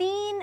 3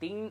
3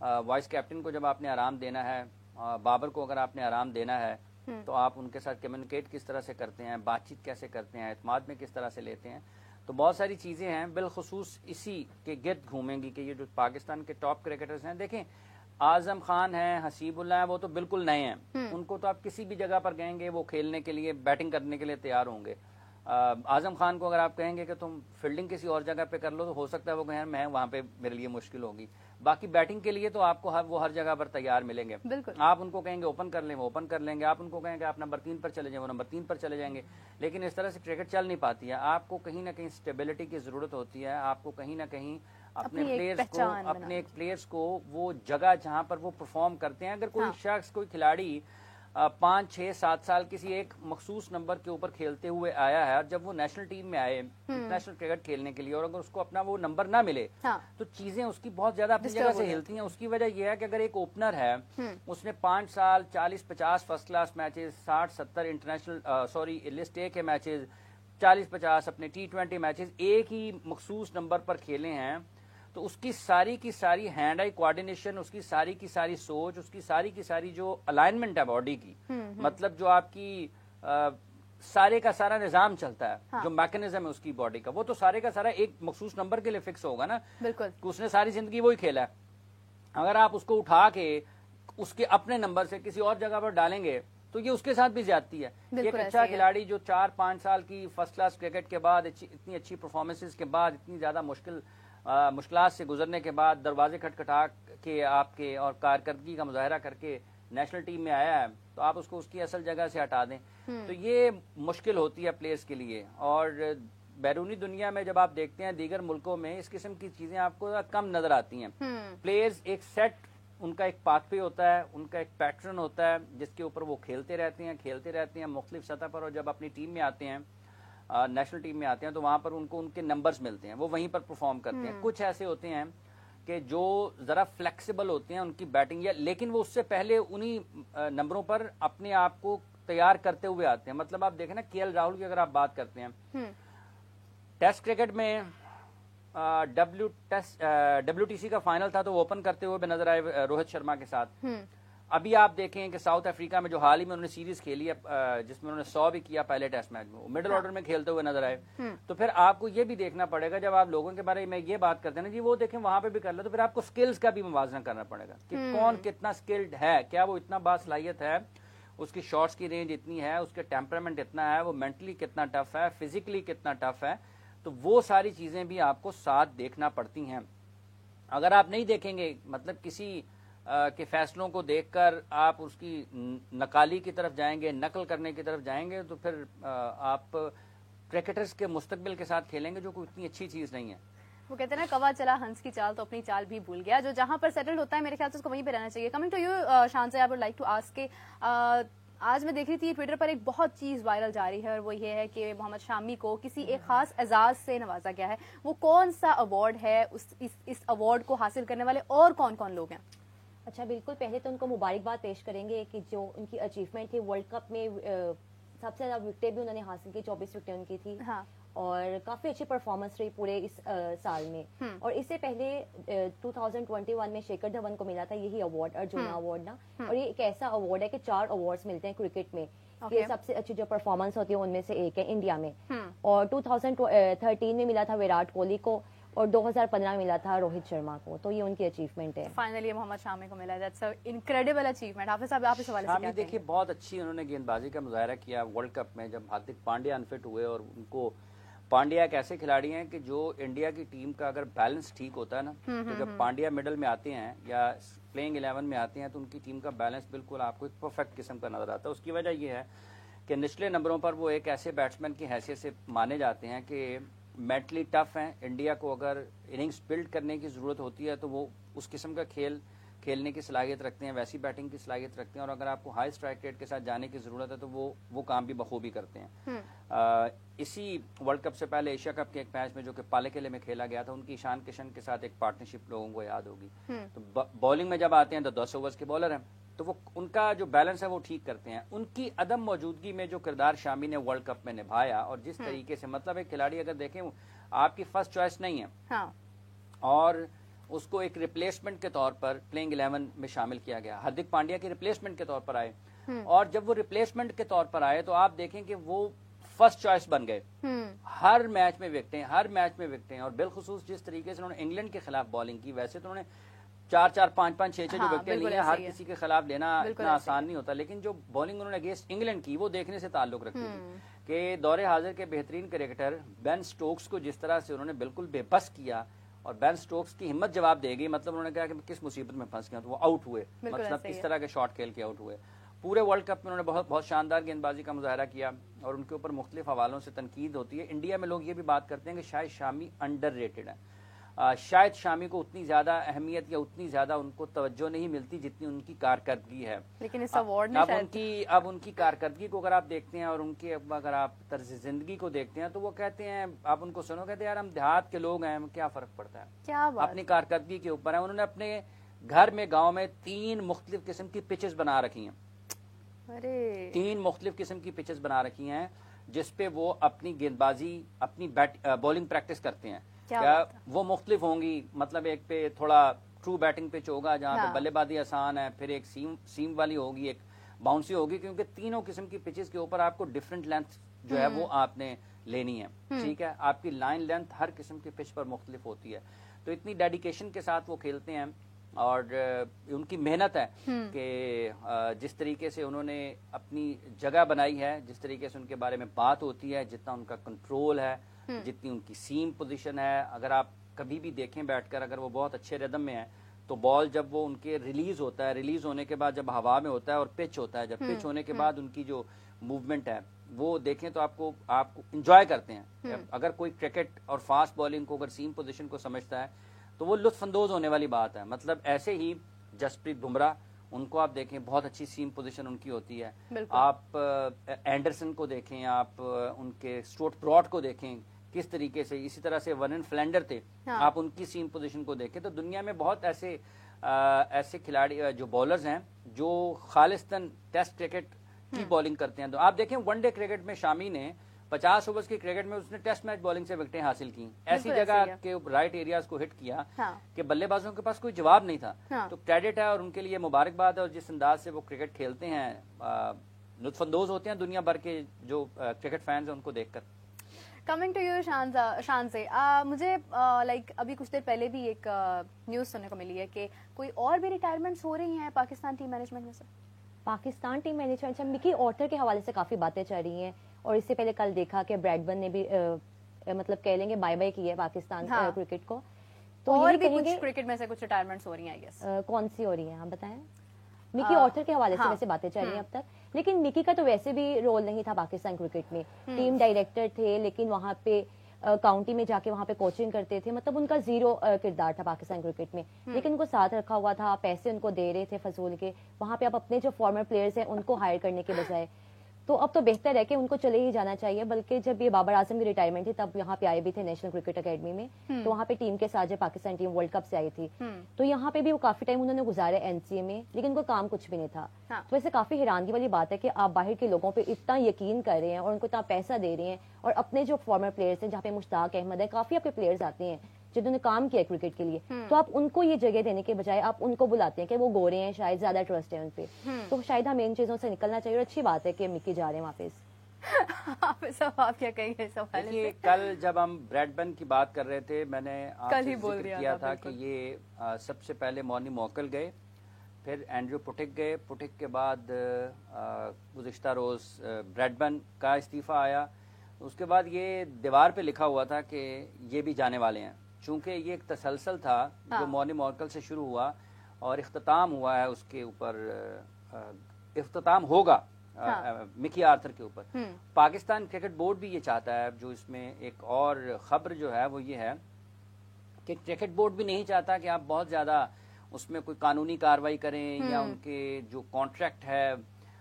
voice captain کو جب آپ نے آرام دینا ہے، بابر کو اگر آپ نے آرام دینا ہے تو آپ ان کے ساتھ کمیونیکیٹ کس طرح سے کرتے ہیں، بات چیت کیسے کرتے ہیں، اعتماد میں کس طرح سے لیتے ہیں. تو بہت ساری چیزیں ہیں، بالخصوص اسی کے گرد گھومیں گی کہ یہ جو پاکستان کے ٹاپ کرکٹرز ہیں. دیکھیں اعظم خان ہیں، حسیب اللہ ہیں، وہ تو بالکل نئے ہیں. ان کو تو آپ کسی بھی جگہ پر کہیں گے وہ کھیلنے کے لیے، بیٹنگ کرنے کے لیے تیار ہوں گے. اعظم خان کو اگر آپ کہیں گے کہ تم فیلڈنگ کسی اور جگہ پہ کر لو تو ہو سکتا ہے وہ کہیں میں وہاں پہ میرے لیے مشکل ہوگی. باقی بیٹنگ کے لیے تو آپ کو وہ ہر جگہ پر تیار ملیں گے. آپ ان کو کہیں گے اوپن کر لیں وہ اوپن کر لیں گے، آپ ان کو کہیں گے آپ نمبر 3 پر چلے جائیں وہ نمبر 3 پر چلے جائیں گے. لیکن اس طرح سے کرکٹ چل نہیں پاتی ہے. آپ کو کہیں نہ کہیں اسٹیبلٹی کی ضرورت ہوتی ہے. آپ کو کہیں نہ کہیں اپنے پلیئرز کو وہ جگہ جہاں پر وہ پرفارم کرتے ہیں، اگر کوئی شخص کوئی کھلاڑی 5 6 7 سال کسی ایک مخصوص نمبر کے اوپر کھیلتے ہوئے آیا ہے اور جب وہ نیشنل ٹیم میں آئے انٹرنیشنل کرکٹ کھیلنے کے لیے اور اگر اس کو اپنا وہ نمبر نہ ملے تو چیزیں اس کی بہت زیادہ اپنی جگہ سے ہلتی ہیں. اس کی وجہ یہ ہے کہ اگر ایک اوپنر ہے اس نے 5 سال 40 50 first class matches, 60 70 international list A کے میچز، 40 50 اپنے T20 میچز ایک ہی مخصوص نمبر پر کھیلے ہیں، تو اس کی ساری ہینڈ آئی کوآرڈینیشن، اس کی ساری سوچ، اس کی ساری جو الائنمنٹ ہے باڈی کی، مطلب جو آپ کی سارے کا سارا نظام چلتا ہے، جو میکنزم ہے اس کی باڈی کا، وہ تو سارے کا سارا ایک مخصوص نمبر کے لیے فکس ہوگا نا. بالکل اس نے ساری زندگی وہی کھیلا ہے. اگر آپ اس کو اٹھا کے اس کے اپنے نمبر سے کسی اور جگہ پر ڈالیں گے تو یہ اس کے ساتھ بھی زیادتی ہے. ایک اچھا کھلاڑی جو 4 5 سال کی فرسٹ کلاس کرکٹ کے بعد اتنی اچھی پرفارمنسز کے بعد اتنی زیادہ مشکلات سے گزرنے کے بعد دروازے کھٹکھٹا کے آپ کے اور کارکردگی کا مظاہرہ کر کے نیشنل ٹیم میں آیا ہے تو آپ اس کو اس کی اصل جگہ سے ہٹا دیں تو یہ مشکل ہوتی ہے پلیئرز کے لیے. اور بیرونی دنیا میں جب آپ دیکھتے ہیں دیگر ملکوں میں اس قسم کی چیزیں آپ کو کم نظر آتی ہیں. پلیئرز ایک سیٹ، ان کا ایک پاتھ وے ہوتا ہے، ان کا ایک پیٹرن ہوتا ہے جس کے اوپر وہ کھیلتے رہتے ہیں مختلف سطح پر، اور جب اپنی ٹیم میں آتے ہیں نیشنل ٹیم میں آتے ہیں تو وہاں پر ان کو ان کے نمبرز ملتے ہیں، وہ وہیں پر پرفارم کرتے ہیں. کچھ ایسے ہوتے ہیں کہ جو ذرا فلیکسیبل ہوتے ہیں ان کی بیٹنگ، لیکن وہ اس سے پہلے انہی نمبروں پر اپنے آپ کو تیار کرتے ہوئے آتے ہیں. مطلب آپ دیکھیں نا KL راہل کی اگر آپ بات کرتے ہیں، ٹیسٹ کرکٹ میں WTC کا فائنل تھا تو وہ اوپن کرتے ہوئے بھی نظر آئے روہت شرما کے ساتھ. ابھی آپ دیکھیں کہ ساؤتھ افریقہ میں جو حال ہی میں انہوں نے سیریز کھیلی ہے جس میں انہوں نے 100 بھی کیا پہلے ٹیسٹ میچ میں، وہ مڈل آرڈر میں کھیلتے ہوئے نظر آئے. تو پھر آپ کو یہ بھی دیکھنا پڑے گا جب آپ لوگوں کے بارے میں یہ بات کرتے ہیں نا جی وہ دیکھیں وہاں پہ بھی کر لیں، تو پھر آپ کو سکلز کا بھی موازنہ کرنا پڑے گا کہ کون کتنا سکلڈ ہے، کیا وہ اتنا باصلاحیت ہے، اس کی شاٹس کی رینج اتنی ہے، اس کے ٹیمپرامنٹ اتنا ہے، وہ مینٹلی کتنا ٹف ہے، فزیکلی کتنا ٹف ہے. تو وہ ساری چیزیں بھی آپ کو ساتھ دیکھنا پڑتی ہیں. اگر آپ نہیں دیکھیں گے، مطلب کسی کے فیصلوں کو دیکھ کر آپ اس کی نقالی کی طرف جائیں گے، نقل کرنے کی طرف جائیں گے، تو پھر آپ کرکٹرز کے مستقبل کے ساتھ کھیلیں گے جو کوئی اتنی اچھی چیز نہیں ہے. وہ کہتے ہیں نا کوا چلا ہنس کی چال تو اپنی چال بھی بھول گیا. جو جہاں پر سیٹل ہوتا ہے میرے خیال سے اس کو وہیں پہ رہنا چاہیے. کمنگ ٹو یو شان سے، I would like to ask کہ آج میں دیکھ رہی تھی ٹویٹر پر ایک بہت چیز وائرل جا رہی ہے اور وہ یہ ہے کہ محمد شامی کو کسی ایک خاص اعزاز سے نوازا گیا ہے. وہ کون سا ایوارڈ ہے؟ اس ایوارڈ کو حاصل کرنے والے اور کون کون لوگ ہیں؟ اچھا بالکل، پہلے تو ان کو مبارکباد پیش کریں گے کہ جو ان کی اچیومنٹ تھی ورلڈ کپ میں سب سے زیادہ وکٹیں بھی انہوں نے حاصل کی، 24 وکٹیں ان کی تھی. اور کافی اچھی پرفارمنس رہی پورے اس سال میں. اور اس سے پہلے 2021 میں شیکھر دھون کو ملا تھا یہی ایوارڈ، ارجنا ایوارڈ نا. اور یہ ایک ایسا ایوارڈ ہے کہ 4 ایوارڈز ملتے ہیں کرکٹ میں، یہ سب سے اچھی جو پرفارمنس ہوتی ہے ان میں سے ایک ہے انڈیا میں. اور 2013 میں ملا تھا وراٹ کوہلی کو اور 2015 میں ملا تھا روہت شرما کو. تو یہ ان کی اچیومنٹ ہے. فائنلی محمد شامی کو ملا. That's in incredible achievement. حافظ صاحب آپ اس حوالے سے کیا کہیں گے؟ دیکھیے بہت اچھی انہوں نے گیند بازی کا مظاہرہ کیا ورلڈ کپ میں جب ہاردک پانڈیا انفٹ ہوئے. اور ان کو پانڈیا ایک ایسے کھلاڑی ہیں کہ جو انڈیا کی ٹیم کا اگر بیلنس ٹھیک ہوتا ہے نا تو جب پانڈیا مڈل میں آتے ہیں یا پلینگ 11 میں آتے ہیں تو ان کی ٹیم کا بیلنس بالکل آپ کو ایک پرفیکٹ قسم کا نظر آتا ہے. اس کی وجہ یہ ہے کہ نچلے نمبروں پر وہ ایک ایسے بیٹسمین کی حیثیت سے مانے جاتے ہیں کہ مینٹلی ٹف ہیں. انڈیا کو اگر اننگز بلڈ کرنے کی ضرورت ہوتی ہے تو وہ اس قسم کا کھیلنے کی صلاحیت رکھتے ہیں، ویسی بیٹنگ کی صلاحیت رکھتے ہیں. اور اگر آپ کو ہائی اسٹرائک ریٹ کے ساتھ جانے کی ضرورت ہے تو وہ کام بھی بخوبی کرتے ہیں. اسی ورلڈ کپ سے پہلے ایشیا کپ کے ایک میچ میں جو کہ پالے قلعے میں کھیلا گیا تھا ان کی ایشان کشن کے ساتھ ایک پارٹنرشپ لوگوں کو یاد ہوگی. تو بالنگ میں جب آتے ہیں تو 10 اوورز کے بالر ہیں تو وہ ان کا جو بیلنس ہے وہ ٹھیک کرتے ہیں. ان کی عدم موجودگی میں جو کردار شامی نے ورلڈ کپ میں نبھایا اور جس طریقے سے، مطلب ایک کھلاڑی اگر دیکھیں آپ کی فرسٹ چوائس نہیں ہے اور اس کو ایک ریپلیسمنٹ کے طور پر پلینگ 11 میں شامل کیا گیا. ہاردک پانڈیا کے ریپلیسمنٹ کے طور پر آئے, اور جب وہ ریپلیسمنٹ کے طور پر آئے تو آپ دیکھیں کہ وہ فرسٹ چوائس بن گئے. ہر میچ میں وکٹیں, اور بالخصوص جس طریقے سے انہوں نے انگلینڈ کے خلاف بالنگ کی, ویسے تو انہوں نے 4-4, 5-5, 6-6 جو وکٹیں لی ہیں, ہر کسی کے خلاف لینا اتنا آسان نہیں ہوتا, لیکن جو بالنگ انہوں نے اگینسٹ انگلینڈ کی وہ دیکھنے سے تعلق رکھتی تھی کہ دور حاضر کے بہترین کرکٹر بین سٹوکس کو جس طرح سے انہوں نے بالکل بے بس کیا, اور بین سٹوکس کی ہمت جواب دے گئی, مطلب انہوں نے کہا کہ کس مصیبت میں پھنس گیا, تو وہ آؤٹ ہوئے, مطلب کس طرح کے شاٹ کھیل کے آؤٹ ہوئے. پورے ورلڈ کپ میں انہوں نے بہت شاندار گیند بازی کا مظاہرہ کیا, اور ان کے اوپر مختلف حوالوں سے تنقید ہوتی ہے. انڈیا میں لوگ یہ بھی بات کرتے ہیں کہ شاید شامی انڈر ریٹڈ ہے, شاید شامی کو اتنی زیادہ اہمیت یا اتنی زیادہ ان کو توجہ نہیں ملتی جتنی ان کی کارکردگی ہے. لیکن اس ایوارڈ نے اب ان کی کارکردگی کو اگر آپ دیکھتے ہیں اور ان کی اگر آپ طرز زندگی کو دیکھتے ہیں تو وہ کہتے ہیں, آپ ان کو سنو, کہتے ہیں یار ہم دیہات کے لوگ ہیں, کیا فرق پڑتا ہے, کیا اپنی کارکردگی کے اوپر ہے. انہوں نے اپنے گھر میں گاؤں میں 3 مختلف قسم کی پچز بنا رکھی ہیں, 3 مختلف قسم کی پچز بنا رکھی ہیں جس پہ وہ اپنی گیند بازی, اپنی بالنگ پریکٹس کرتے ہیں. کیا وہ مختلف ہوں گی, مطلب ایک پہ تھوڑا ٹرو بیٹنگ پچ ہوگا جہاں پہ بلے بازی آسان ہے, پھر ایک سیم والی ہوگی, ایک باؤنسی ہوگی, کیونکہ تینوں قسم کی پچز کے اوپر آپ کو ڈفرنٹ لینتھ جو ہے وہ آپ نے لینی ہے. ٹھیک ہے, آپ کی لائن لینتھ ہر قسم کی پچ پر مختلف ہوتی ہے. تو اتنی ڈیڈیکیشن کے ساتھ وہ کھیلتے ہیں, اور ان کی محنت ہے کہ جس طریقے سے انہوں نے اپنی جگہ بنائی ہے, جس طریقے سے ان کے بارے میں بات ہوتی ہے, جتنا ان کا کنٹرول ہے, جتنی ان کی سیم پوزیشن ہے. اگر آپ کبھی بھی دیکھیں بیٹھ کر, اگر وہ بہت اچھے ردم میں ہیں تو بال جب وہ ان کے ریلیز ہوتا ہے, ریلیز ہونے کے بعد جب ہوا میں ہوتا ہے اور پچ ہوتا ہے, جب پچ ہونے کے بعد ان کی جو موومنٹ ہے وہ دیکھیں تو آپ کو انجوائے کرتے ہیں. اگر کوئی کرکٹ اور فاسٹ بالنگ کو اگر سیم پوزیشن کو سمجھتا ہے تو وہ لطف اندوز ہونے والی بات ہے. مطلب ایسے ہی جسپریت بمراہ, ان کو آپ دیکھیں, بہت اچھی سیم پوزیشن ان کی ہوتی ہے. آپ اینڈرسن کو دیکھیں, آپ ان کے اسٹوارٹ براڈ کو دیکھیں کس طریقے سے, اسی طرح سے ورنن فلینڈر تھے, آپ ان کی سیم پوزیشن کو دیکھیں. تو دنیا میں بہت ایسے کھلاڑی جو بالرز ہیں جو خالصتاً ٹیسٹ کرکٹ کی بالنگ کرتے ہیں. تو آپ دیکھیں ون ڈے کرکٹ میں شامی نے 50 اوورز کی کرکٹ میں اس نے ٹیسٹ میچ بالنگ سے وکٹیں حاصل کی, ایسی جگہ کے رائٹ ایریاز کو ہٹ کیا کہ بلے بازوں کے پاس کوئی جواب نہیں تھا. تو کریڈٹ ہے اور ان کے لیے مبارکباد ہے, اور جس انداز سے وہ کرکٹ کھیلتے ہیں لطف اندوز ہوتے ہیں دنیا بھر کے جو کرکٹ فینز ہیں ان کو دیکھ کر. کمنگ ٹو یو شان سے, مجھے لائک ابھی کچھ دیر پہلے بھی ایک نیوز سننے کو ملی ہے کہ کوئی اور بھی ریٹائرمنٹس ہو رہی ہیں پاکستان ٹیم مینجمنٹ میں سے. پاکستان ٹیم مینجمنٹ مکی آرتر کے حوالے سے کافی باتیں چل رہی ہیں, اور اس سے پہلے کل دیکھا کہ بریڈبن نے بھی مطلب کہہ لیں گے بائی بائی کی ہے پاکستان کرکٹ کو. تو اور بھی کچھ کرکٹ میں سے کچھ ریٹائرمنٹس ہو رہی ہیں, کون سی ہو رہی ہیں آپ بتائیں. مکی آرتر کے حوالے سے ویسے باتیں چل رہی ہیں اب تک, لیکن مکی کا تو ویسے بھی رول نہیں تھا پاکستان کرکٹ میں. ٹیم ڈائریکٹر تھے, لیکن وہاں پہ کاؤنٹی میں جا کے وہاں پہ کوچنگ کرتے تھے, مطلب ان کا زیرو کردار تھا پاکستان کرکٹ میں. لیکن ان کو ساتھ رکھا ہوا تھا, پیسے ان کو دے رہے تھے فضول کے. وہاں پہ اب اپنے جو فارمر پلیئرز ہیں ان کو ہائر کرنے کے بجائے تو اب تو بہتر ہے کہ ان کو چلے ہی جانا چاہیے. بلکہ جب یہ بابر اعظم کی ریٹائرمنٹ تھی تب یہاں پہ آئے بھی تھے نیشنل کرکٹ اکیڈمی میں, تو وہاں پہ ٹیم کے ساتھ جب پاکستان ٹیم ورلڈ کپ سے آئی تھی تو یہاں پہ بھی وہ کافی ٹائم انہوں نے گزارا این سی اے میں, لیکن ان کو کام کچھ بھی نہیں تھا. تو ویسے کافی حیرانگی والی بات ہے کہ آپ باہر کے لوگوں پہ اتنا یقین کر رہے ہیں اور ان کو اتنا پیسہ دے رہے ہیں, اور اپنے جو فارمر پلیئرز ہیں جہاں پہ مشتاق احمد ہے, کافی آپ کے پلیئرز آتے ہیں جنہوں نے کام کیا کرکٹ کے لیے, تو آپ ان کو یہ جگہ دینے کے بجائے آپ ان کو بلاتے ہیں کہ وہ گورے ہیں, شاید زیادہ ٹرسٹ ہے ان پہ. تو شاید ہمیں ان چیزوں سے نکلنا چاہیے, اور اچھی بات ہے کہ مکی جا رہے ہیں واپس. آپ کیا کہیں گے اس حوالے سے؟ کل جب ہم بریڈبن کی بات کر رہے تھے, میں نے آپ سے ذکر کیا تھا کہ یہ سب سے پہلے مونی موکل گئے, پھر اینڈریو پٹک گئے, پٹک کے بعد گزشتہ روز بریڈبن کا استعفیٰ آیا. اس کے بعد یہ دیوار پہ لکھا ہوا تھا کہ یہ بھی جانے والے ہیں, چونکہ یہ ایک تسلسل تھا جو مونی موکل سے شروع ہوا اور اختتام ہوا ہے, اس کے اوپر اختتام ہوگا مکی آرتھر کے اوپر. پاکستان کرکٹ بورڈ بھی یہ چاہتا ہے, جو اس میں ایک اور خبر جو ہے وہ یہ ہے کہ کرکٹ بورڈ بھی نہیں چاہتا کہ آپ بہت زیادہ اس میں کوئی قانونی کاروائی کریں یا ان کے جو کانٹریکٹ ہے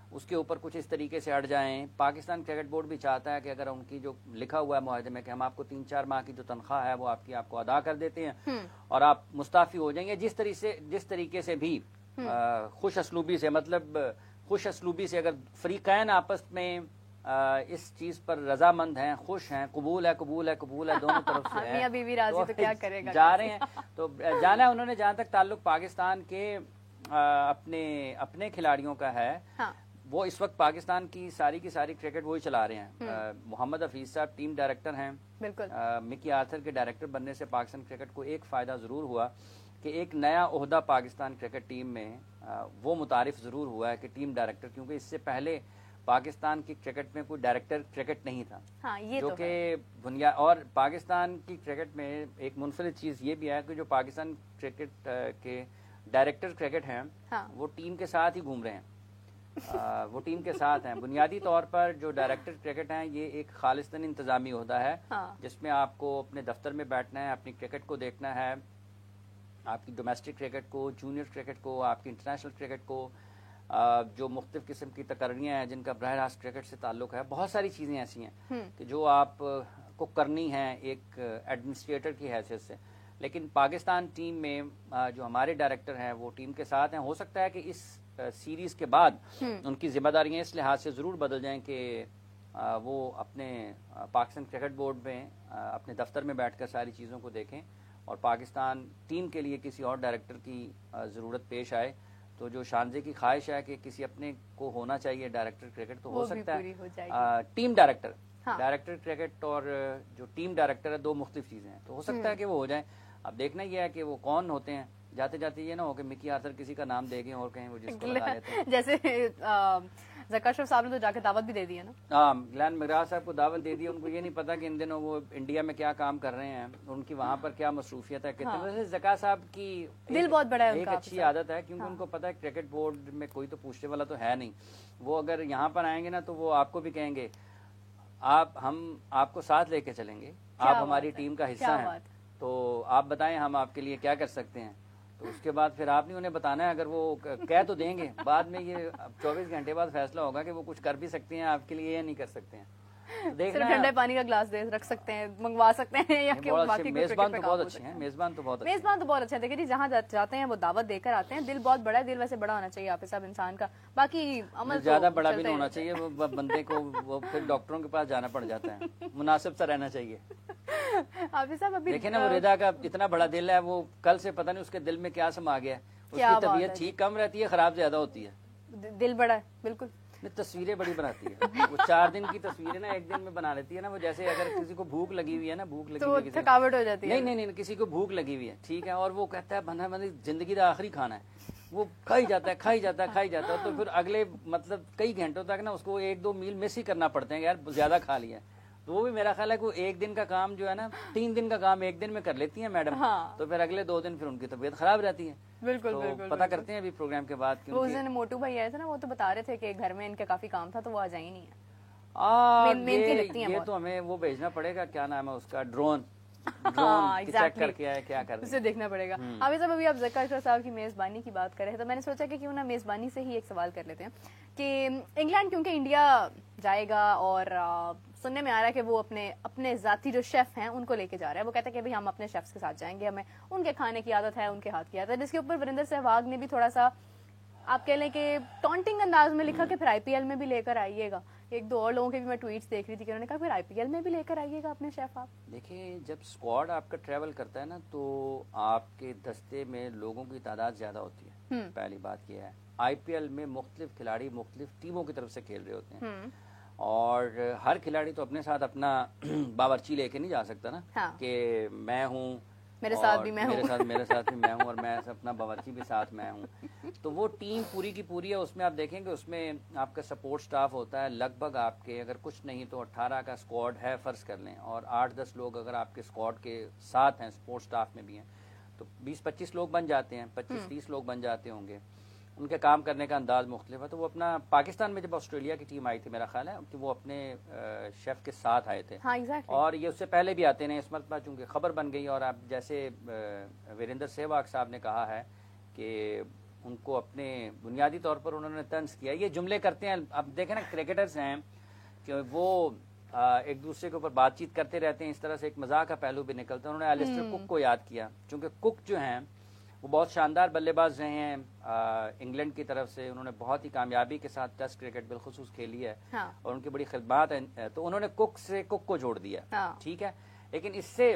اس کے اوپر کچھ اس طریقے سے اڑ جائیں. پاکستان کرکٹ بورڈ بھی چاہتا ہے کہ اگر ان کی جو لکھا ہوا ہے معاہدے میں کہ ہم آپ کو 3-4 ماہ کی جو تنخواہ ہے وہ آپ کو ادا کر دیتے ہیں اور آپ مستعفی ہو جائیں گے, جس طریقے سے بھی خوش اسلوبی سے, مطلب خوش اسلوبی سے اگر فریقین آپس میں اس چیز پر رضامند ہیں, خوش ہیں, قبول ہے دونوں طرف سے ہے. میاں بیوی راضی تو کیا کرے گا, جا رہے ہیں. تو جانا ہے انہوں نے, جہاں تک تعلق پاکستان کے اپنے کھلاڑیوں کا ہے, وہ اس وقت پاکستان کی ساری کرکٹ وہی چلا رہے ہیں. محمد حفیظ صاحب ٹیم ڈائریکٹر ہیں. بالکل. مکی آرتھر کے ڈائریکٹر بننے سے پاکستان کرکٹ کو ایک فائدہ ضرور ہوا کہ ایک نیا عہدہ پاکستان کرکٹ ٹیم میں وہ متعارف ضرور ہوا ہے کہ ٹیم ڈائریکٹر, کیونکہ اس سے پہلے پاکستان کی کرکٹ میں کوئی ڈائریکٹر کرکٹ نہیں تھا. جو کہ بنیاد, اور پاکستان کی کرکٹ میں ایک منفرد چیز یہ بھی ہے کہ جو پاکستان کرکٹ کے ڈائریکٹر کرکٹ ہیں وہ ٹیم کے ساتھ ہی گھوم رہے ہیں, وہ ٹیم کے ساتھ ہیں. بنیادی طور پر جو ڈائریکٹر کرکٹ ہیں یہ ایک خالصتاً انتظامی عہدہ ہے جس میں آپ کو اپنے دفتر میں بیٹھنا ہے, اپنی کرکٹ کو دیکھنا ہے, آپ کی ڈومیسٹک کرکٹ کو, جونیئر کرکٹ کو, آپ کی انٹرنیشنل کرکٹ کو, جو مختلف قسم کی تقرریاں ہیں جن کا براہ راست کرکٹ سے تعلق ہے. بہت ساری چیزیں ایسی ہیں کہ جو آپ کو کرنی ہیں ایک ایڈمنسٹریٹر کی حیثیت سے. لیکن پاکستان ٹیم میں جو ہمارے ڈائریکٹر ہیں وہ ٹیم کے ساتھ ہیں. ہو سکتا ہے کہ اس سیریز کے بعد ان کی ذمہ داریاں اس لحاظ سے ضرور بدل جائیں کہ وہ اپنے پاکستان کرکٹ بورڈ میں اپنے دفتر میں بیٹھ کر ساری چیزوں کو دیکھیں اور پاکستان ٹیم کے لیے کسی اور ڈائریکٹر کی ضرورت پیش آئے. تو جو شانزے کی خواہش ہے کہ کسی اپنے کو ہونا چاہیے ڈائریکٹر کرکٹ, تو ہو سکتا ہے ٹیم ڈائریکٹر. ڈائریکٹر کرکٹ اور جو ٹیم ڈائریکٹر ہے دو مختلف چیزیں ہیں, تو ہو سکتا ہے کہ وہ ہو جائیں. اب دیکھنا یہ ہے کہ وہ کون ہوتے ہیں. جاتے جاتے یہ نہ ہو کہ مکی آرتھر کسی کا نام دے گئے اور کہیں وہ جس کو لگا لیتے ہیں. جیسے ذکر اشرف صاحب نے تو جا کے دعوت بھی دے دی ہے نا. ہاں, گلین مگراس صاحب کو دعوت دے دی. ان کو یہ نہیں پتا کہ ان دنوں وہ انڈیا میں کیا کام کر رہے ہیں, ان کی وہاں پر کیا مصروفیت ہے. کتنے ذکا صاحب کی دل بہت بڑا ہے, ایک اچھی عادت ہے کیونکہ ان کو پتا ہے کرکٹ بورڈ میں کوئی تو پوچھنے والا تو ہے نہیں. وہ اگر یہاں پر آئیں گے نا تو وہ آپ کو بھی کہیں گے ہم آپ کو ساتھ لے کے چلیں گے, آپ ہماری ٹیم کا حصہ ہیں, تو آپ بتائیں ہم آپ کے لیے کیا کر سکتے ہیں. تو اس کے بعد پھر آپ نے انہیں بتانا ہے. اگر وہ کہہ تو دیں گے, بعد میں یہ 24 گھنٹے بعد فیصلہ ہوگا کہ وہ کچھ کر بھی سکتے ہیں آپ کے لیے یا نہیں کر سکتے ہیں. صرف ٹھنڈے پانی کا گلاس رکھ سکتے ہیں, منگوا سکتے ہیں, یا میزبان تو بہت اچھے ہیں. میزبان تو بہت اچھے ہیں. دیکھیے جی, جہاں جاتے ہیں وہ دعوت دے کر آتے ہیں. دل بہت بڑا ہے, دل ویسے بڑا ہونا چاہیے آپ صاحب انسان کا. باقی عمل زیادہ بڑا بھی نہیں ہونا چاہیے, وہ بندے کو وہ پھر ڈاکٹروں کے پاس جانا پڑ جاتا ہے. مناسب سا رہنا چاہیے. حافظ صاحب ابھی دیکھیں نا, وہ رضا کا اتنا بڑا دل ہے, وہ کل سے پتہ نہیں اس کے دل میں کیا سما گیا. اس کی طبیعت ٹھیک کم رہتی ہے, خراب زیادہ ہوتی ہے. دل بڑا ہے بالکل. تصویریں بڑی بناتی ہے وہ. 4 دن کی تصویریں نا 1 دن میں بنا لیتی ہے نا. وہ جیسے اگر کسی کو بھوک لگی ہوئی ہے نا, بھوک لگی ہوئی ہے, تھکاوٹ ہو جاتی ہے. نہیں, کسی کو بھوک لگی ہوئی ہے, ٹھیک ہے, اور وہ کہتا ہے بنا زندگی کا آخری کھانا ہے, وہ کھائی جاتا ہے. تو پھر اگلے مطلب کئی گھنٹوں تک نا اس کو 1-2 میل مس ہی کرنا پڑتے ہیں, یار زیادہ کھا لیا. تو وہ بھی میرا خیال ہے کہ 1 دن کا کام جو ہے نا 3 دن کا کام 1 دن میں کر لیتی ہیں میڈم. تو پھر اگلے 2 دن پھر ان کی طبیعت خراب رہتی ہے. بالکل. پتا کرتے ہیں ابھی پروگرام کے بعد. اس دن موٹو بھائی آئے تھے نا, وہ تو بتا رہے تھے کہ گھر میں ان کا کافی کام تھا تو وہ آ جائی نہیں ہے. یہ تو ہمیں وہ بھیجنا پڑے گا, کیا نام ہے اس کا, ڈرون چیک کر کے آئے, کیا کر اسے دیکھنا پڑے گا. ابھی صاحب ابھی آپ ذکر اشرف صاحب کی میزبانی کی بات کر رہے ہیں, تو میں نے سوچا کہ کیوں نہ میزبانی سے ہی ایک سوال کر لیتے ہیں کہ انگلینڈ کیونکہ انڈیا جائے گا اور سننے میں آ رہا ہے کہ وہ اپنے ذاتی جو شیف ہیں ان کو لے کے جا رہا ہے. وہ کہتا ہے کہ ہم اپنے شیفs کے ساتھ جائیں گے, ہمیں ان کے کھانے کی عادت ہے, ان کے ہاتھ کی عادت ہے. جس کے اوپر وریندر سہواگ نے بھی تھوڑا سا آپ کہہ لیں کہ ٹونٹنگ انداز میں لکھا کہ پھر IPL میں بھی لے کر آئیے گا. 1-2 اور لوگوں کے بھی میں ٹویٹس دیکھ رہی تھی کہ انہوں نے کہا پھر IPL میں بھی لے کر آئیے گا اپنے شیف. آپ دیکھیں, جب اسکواڈ آپ کا ٹریول کرتا ہے نا تو آپ کے دستے میں لوگوں کی تعداد زیادہ ہوتی ہے. پہلی بات یہ ہے, IPL میں مختلف کھلاڑی مختلف ٹیموں کی طرف سے کھیل رہے ہوتے ہیں, اور ہر کھلاڑی تو اپنے ساتھ اپنا باورچی لے کے نہیں جا سکتا نا کہ میں ہوں, میرے ساتھ بھی میں ہوں, میرے ساتھ بھی میں ہوں, اور میں اپنا باورچی بھی ساتھ میں ہوں. تو وہ ٹیم پوری کی پوری ہے. اس میں آپ دیکھیں کہ اس میں آپ کا سپورٹ سٹاف ہوتا ہے لگ بھگ آپ کے, اگر کچھ نہیں تو 18 کا اسکواڈ ہے فرض کر لیں, اور 8-10 لوگ اگر آپ کے اسکواڈ کے ساتھ ہیں, سپورٹ سٹاف میں بھی ہیں, تو 20-25 لوگ بن جاتے ہیں, 25-30 لوگ بن جاتے ہوں گے. ان کے کام کرنے کا انداز مختلف ہے. تو وہ اپنا پاکستان میں جب آسٹریلیا کی ٹیم آئی تھی, میرا خیال ہے کہ وہ اپنے شیف کے ساتھ آئے تھے, اور یہ اس سے پہلے بھی آتے ہیں. اس مرتبہ چونکہ خبر بن گئی, اور اب جیسے وریندر سہواگ صاحب نے کہا ہے کہ ان کو اپنے بنیادی طور پر انہوں نے طنز کیا. یہ جملے کرتے ہیں, اب دیکھیں نا کرکٹرز ہیں کہ وہ ایک دوسرے کے اوپر بات چیت کرتے رہتے ہیں, اس طرح سے ایک مزاح کا پہلو بھی نکلتا ہے. انہوں نے ایلسٹر کک کو یاد کیا, چونکہ کک جو ہیں وہ بہت شاندار بلے باز رہے ہیں انگلینڈ کی طرف سے. انہوں نے بہت ہی کامیابی کے ساتھ ٹیسٹ کرکٹ بالخصوص کھیلی ہے اور ان کی بڑی خدمات ہیں. تو انہوں نے کک کو جوڑ دیا, ٹھیک ہے. لیکن اس سے